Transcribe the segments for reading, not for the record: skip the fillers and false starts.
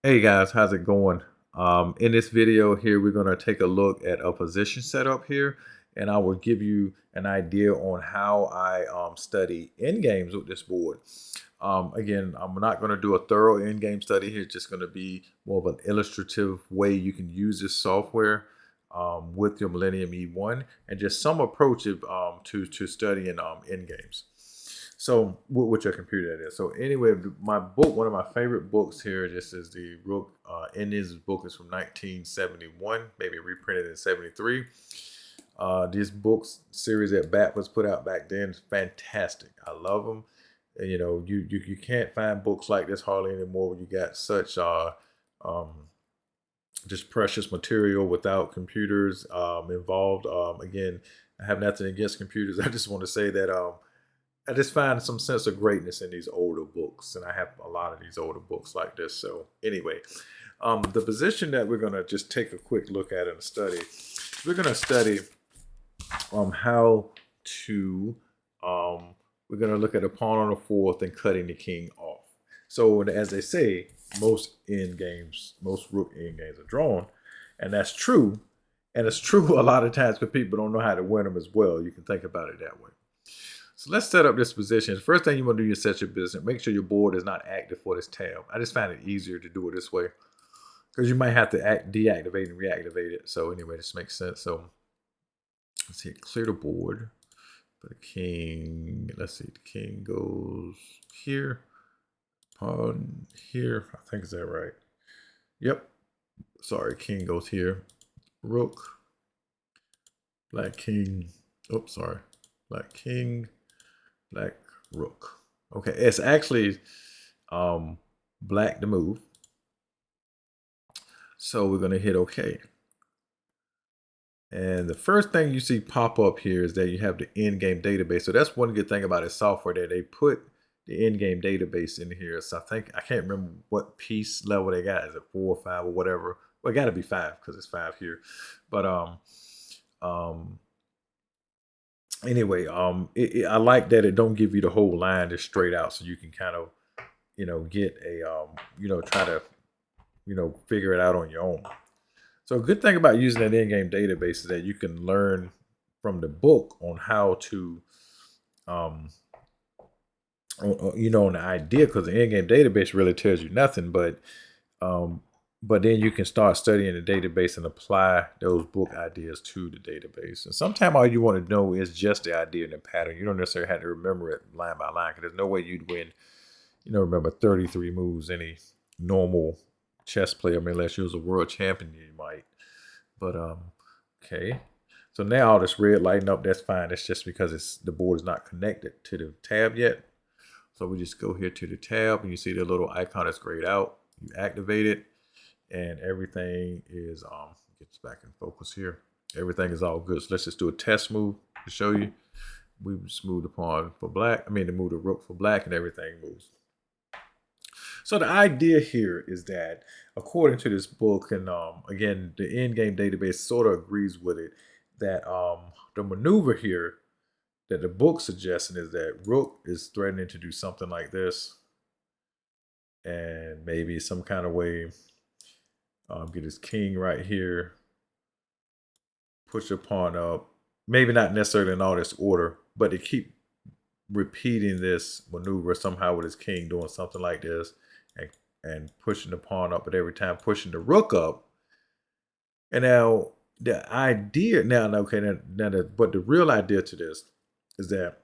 Hey guys, how's it going? In this video here, we're going to take a look at a position setup here, and I will give you an idea on how I study endgames with this board. Again, I'm not going to do a thorough endgame study here. It's just going to be more of an illustrative way you can use this software with your Millennium eONE, and just some approach to studying endgames. So with your computer, that is. So anyway, my book, one of my favorite books here, this is the Rook. In this book is from 1971, maybe reprinted in 73. This books series that Bat was put out back then is fantastic. I love them. And, you know, you can't find books like this hardly anymore. When you got such um, just precious material without computers involved. Again, I have nothing against computers. I just want to say that I just find some sense of greatness in these older books, and I have a lot of these older books like this. So anyway, the position that we're going to just take a quick look at in a study, we're going to study how to, we're going to look at a pawn on the fourth and cutting the king off. So as they say, most end games, most rook end games are drawn, and that's true. And it's true a lot of times because people don't know how to win them as well. You can think about it that way. So let's set up this position. The first thing you want to do is set your position. Make sure your board is not active for this tab. I just find it easier to do it this way because you might have to deactivate and reactivate it. So anyway, this makes sense. So let's see, clear the board. Put a king. Let's see, the king goes here. Pawn here. I think is that right? Yep. Sorry, king goes here. Rook. Black king. Oops, sorry. Black king. Black rook. Okay, it's actually black to move. So we're gonna hit OK. And the first thing you see pop up here is that you have the endgame database. So that's one good thing about this software, that they put the endgame database in here. So I can't remember what piece level they got. Is it 4 or 5 or whatever? Well, it got to be 5 because it's 5 here. But anyway, I like that it don't give you the whole line just straight out, so you can kind of, get a, try to, figure it out on your own. So a good thing about using that in-game database is that you can learn from the book on how to, on the idea, because the in-game database really tells you nothing, but then you can start studying the database and apply those book ideas to the database. And sometimes all you want to know is just the idea and the pattern. You don't necessarily have to remember it line by line, because there's no way you'd win, remember 33 moves any normal chess player. I mean, unless you was a world champion, you might. But okay. So now all this red lighting up, that's fine. That's just because the board is not connected to the tab yet. So we just go here to the tab, and you see the little icon that's grayed out. You activate it, and everything is gets back in focus here. Everything is all good. So let's just do a test move to show you. We just moved the pawn for black. To move the rook for black, and everything moves. So the idea here is that, according to this book, and again, the endgame database sort of agrees with it, that the maneuver here that the book suggesting is that rook is threatening to do something like this, and maybe some kind of way get his king right here, push a pawn up, maybe not necessarily in all this order, but to keep repeating this maneuver somehow with his king doing something like this, and pushing the pawn up, but every time pushing the rook up. And now the idea but the real idea to this is that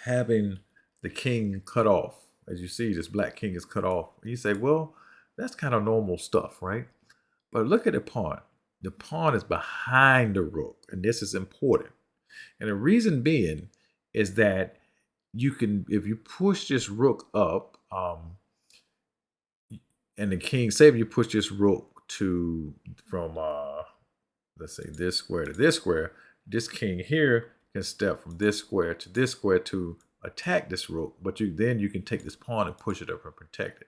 having the king cut off, as you see, this black king is cut off. You say, well, that's kind of normal stuff, right? But look at the pawn. The pawn is behind the rook, and this is important. And the reason being is that you can, if you push this rook up, and the king, say if you push this rook from let's say this square to this square, this king here can step from this square to attack this rook, but then you can take this pawn and push it up and protect it.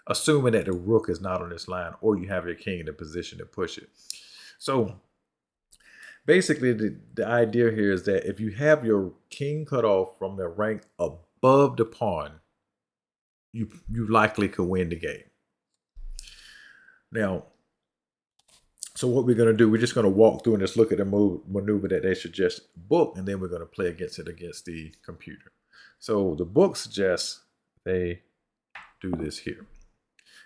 Assuming that the rook is not on this line, or you have your king in a position to push it. So basically, the idea here is that if you have your king cut off from the rank above the pawn, you likely could win the game. Now, so what we're going to do, we're just going to walk through and just look at the maneuver that they suggest book, and then we're going to play against the computer. So the book suggests they do this here.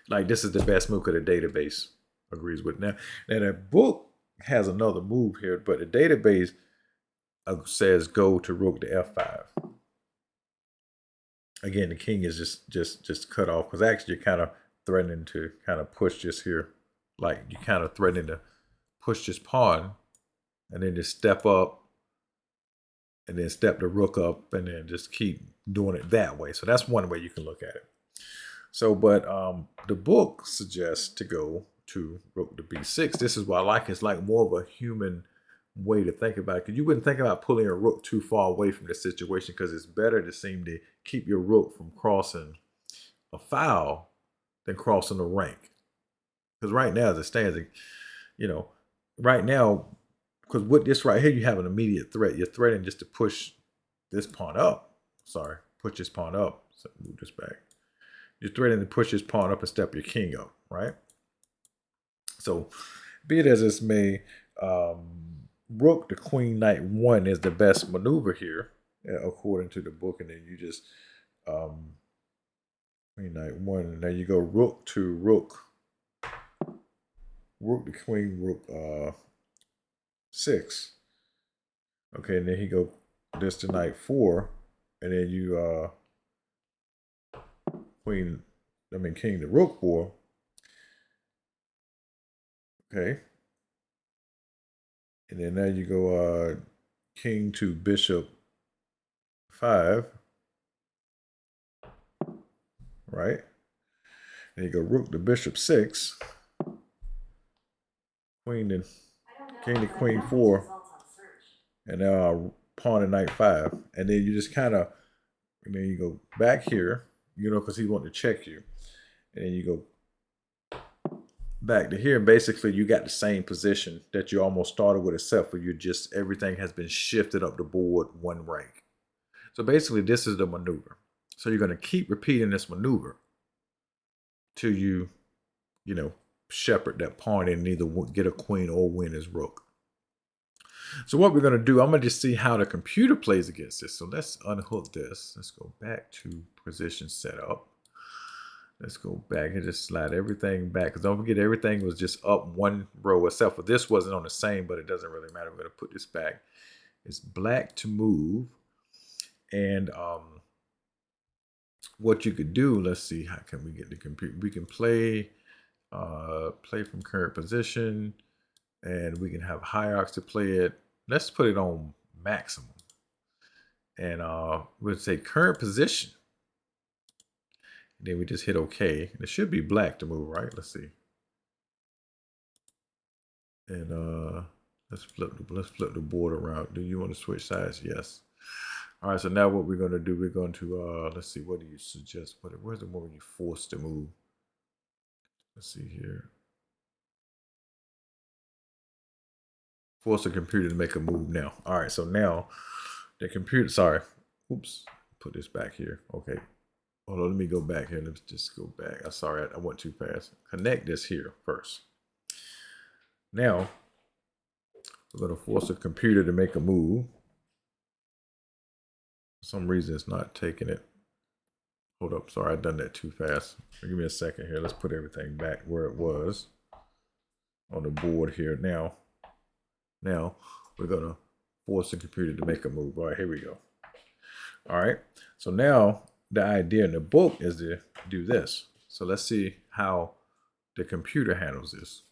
Like, this is the best move because the database agrees with it. Now the book has another move here, but the database says go to rook to f5. Again, the king is just cut off because actually you're kind of threatening to kind of push this here. Like, you're kind of threatening to push this pawn and then just step up and then step the rook up and then just keep doing it that way. So that's one way you can look at it. So, but the book suggests to go to rook to b6. This is what I like. It's like more of a human way to think about it. Because you wouldn't think about pulling a rook too far away from the situation, because it's better to seem to keep your rook from crossing a file than crossing a rank. Because right now, as it stands, you know, right now, because with this right here, you have an immediate threat. You're threatening just to push this pawn up. Sorry, push this pawn up. So move this back. You're threatening to push this pawn up and step your king up, right? So, be it as this may, rook to queen knight 1 is the best maneuver here, according to the book. And then you just queen knight 1, and then you go rook to rook, rook to queen, rook 6. Okay, and then he go this to knight 4, and then you king to rook 4. Okay. And then now you go king to bishop 5. Right? And you go rook to bishop 6. Queen to king to queen 4. And now pawn to knight 5. And then you just kind of, and then you go back here, because he wanted to check you. And then you go back to here, and basically you got the same position that you almost started with, except for everything has been shifted up the board 1 rank. So basically this is the maneuver. So you're going to keep repeating this maneuver till you shepherd that pawn and either get a queen or win his rook. So what we're going to do, I'm going to just see how the computer plays against this. So let's unhook this. Let's go back to position setup. Let's go back and just slide everything back. Because don't forget, everything was just up 1 row, except for this wasn't on the same, but it doesn't really matter. We're going to put this back. It's black to move. And what you could do, let's see, how can we get the computer? We can play from current position, and we can have HIARCS to play it. Let's put it on maximum. And we'll say current position. Then we just hit OK. And it should be black to move, right? Let's see. And let's flip the board around. Do you want to switch sides? Yes. All right. So now what we're going to do, we're going to let's see. What do you suggest? Where's the one when you forced to move? Let's see here. Force the computer to make a move now. All right. So now the computer. Sorry. Oops. Put this back here. Okay. Hold on, let me go back here. Let's just go back. I'm sorry, I went too fast. Connect this here first. Now, we're going to force the computer to make a move. For some reason, it's not taking it. Hold up, sorry, I've done that too fast. Give me a second here. Let's put everything back where it was on the board here. Now, we're going to force the computer to make a move. All right, here we go. All right, so now, the idea in the book is to do this. So let's see how the computer handles this.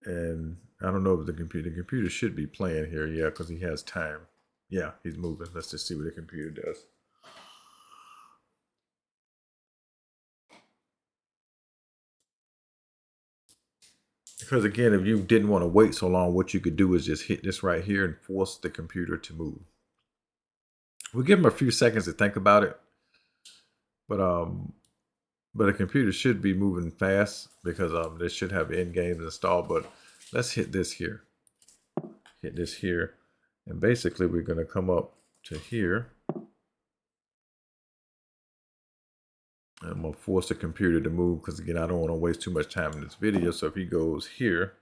And I don't know if the computer should be playing here. Yeah, because he has time. Yeah, he's moving. Let's just see what the computer does. Because again, if you didn't want to wait so long, what you could do is just hit this right here and force the computer to move. We'll give him a few seconds to think about it. But the computer should be moving fast because they should have endgames installed. But let's hit this here. Hit this here. And basically we're going to come up to here. I'm gonna force the computer to move because again, I don't want to waste too much time in this video. So if he goes here,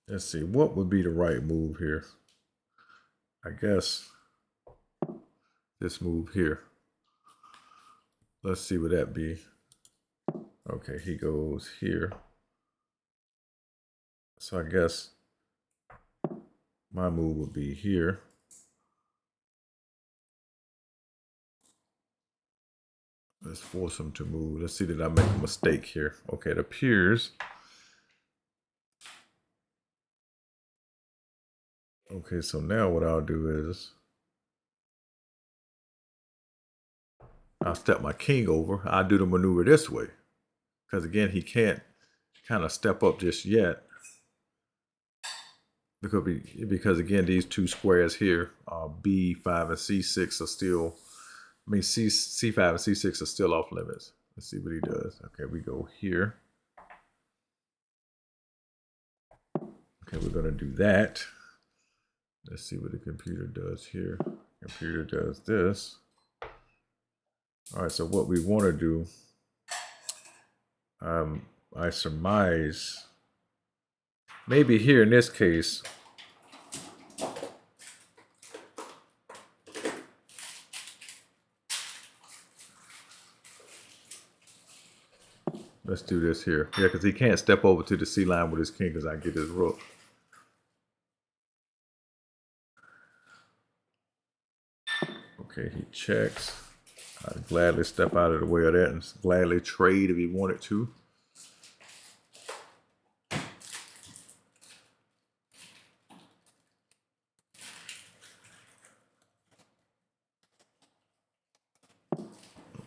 let's see, what would be the right move here? I guess this move here. Let's see what that be. Okay, he goes here. So I guess my move would be here. Let's force him to move. Let's see, did I make a mistake here? Okay, it appears. Okay, so now what I'll do is I'll step my king over. I'll do the maneuver this way. Because again, he can't kind of step up just yet. Because again, these two squares here, B5 and C6 are still, I mean, C5 and C6 are still off limits. Let's see what he does. Okay, we go here. Okay, we're going to do that. Let's see what the computer does here. Computer does this. All right, so what we want to do, I surmise, maybe here in this case, let's do this here. Yeah, because he can't step over to the C line with his king because I get his rook. Okay, he checks. I'd gladly step out of the way of that and gladly trade if he wanted to.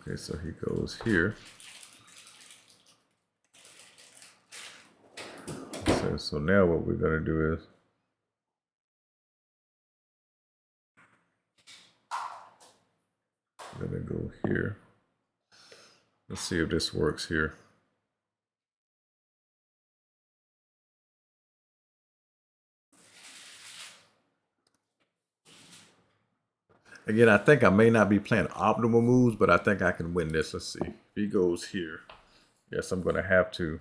Okay, so he goes here. So now what we're going to do is we're going to go here. Let's see if this works here. Again, I think I may not be playing optimal moves, but I think I can win this. Let's see. If he goes here, yes, I'm going to have to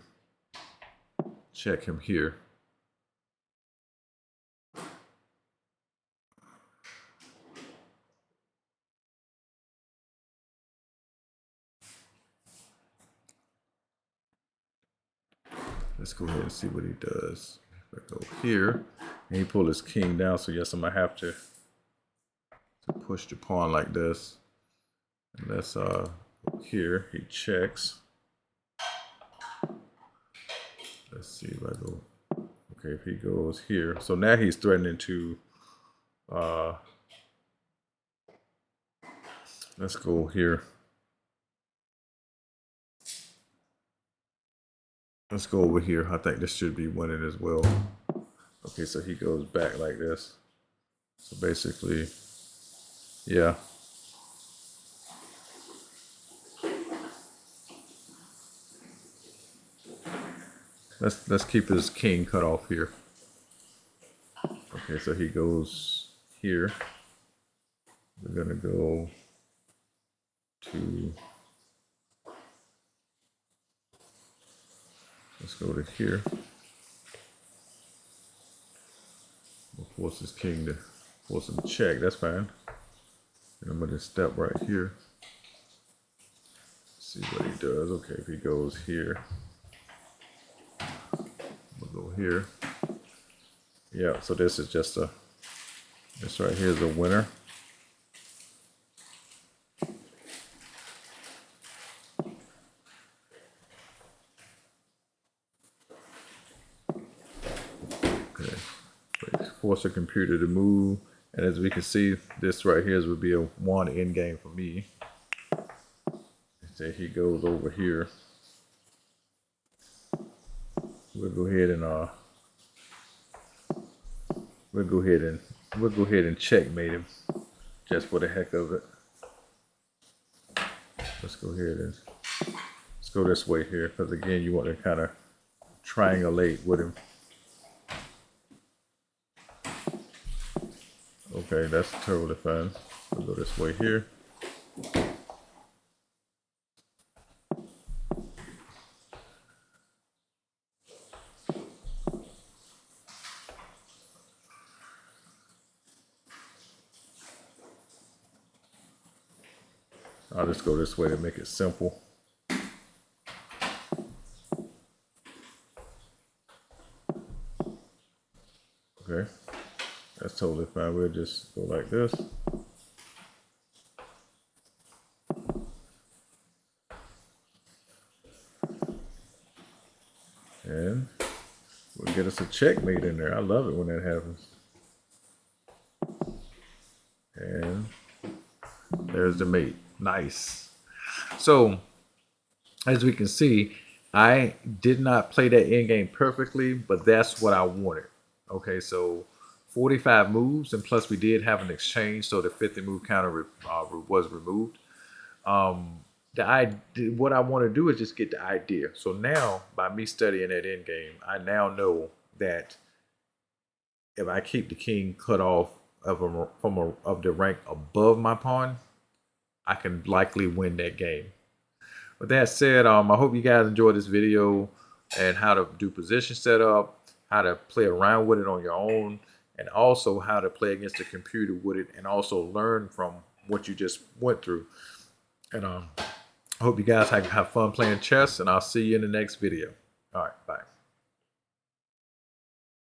check him here. Let's go ahead and see what he does. If I go here, and he pull his king down, so yes, I'm going to have to push the pawn like this. And let's go here, he checks. Let's see if I go, okay, if he goes here. So now he's threatening to, let's go here. Let's go over here. I think this should be winning as well. Okay, so he goes back like this. So basically, yeah. Let's keep his king cut off here. Okay, so he goes here. We're gonna go to, let's go to here. We'll force his king to force him to check. That's fine. And I'm gonna step right here. See what he does. Okay, if he goes here, we'll go here. Yeah, so this is just a, this right here is a winner. Okay, force the computer to move. And as we can see, this right here would be a one endgame for me. Say he goes over here. We'll go ahead and checkmate him just for the heck of it. Let's go ahead and let's go this way here, because again you want to kind of triangulate with him. Okay, that's totally fine. We'll go this way here. I'll just go this way to make it simple. Okay, that's totally fine. We'll just go like this. And we'll get us a checkmate in there. I love it when that happens. And there's the mate. Nice. So, as we can see, I did not play that endgame perfectly, but that's what I wanted. Okay, so 45 moves, and plus we did have an exchange, so the 50 move counter was removed. What I want to do is just get the idea. So now, by me studying that endgame, I now know that if I keep the king cut off of the rank above my pawn, I can likely win that game. With that said, I hope you guys enjoyed this video and how to do position setup, how to play around with it on your own, and also how to play against the computer with it, and also learn from what you just went through. And I hope you guys have fun playing chess, and I'll see you in the next video. All right, bye.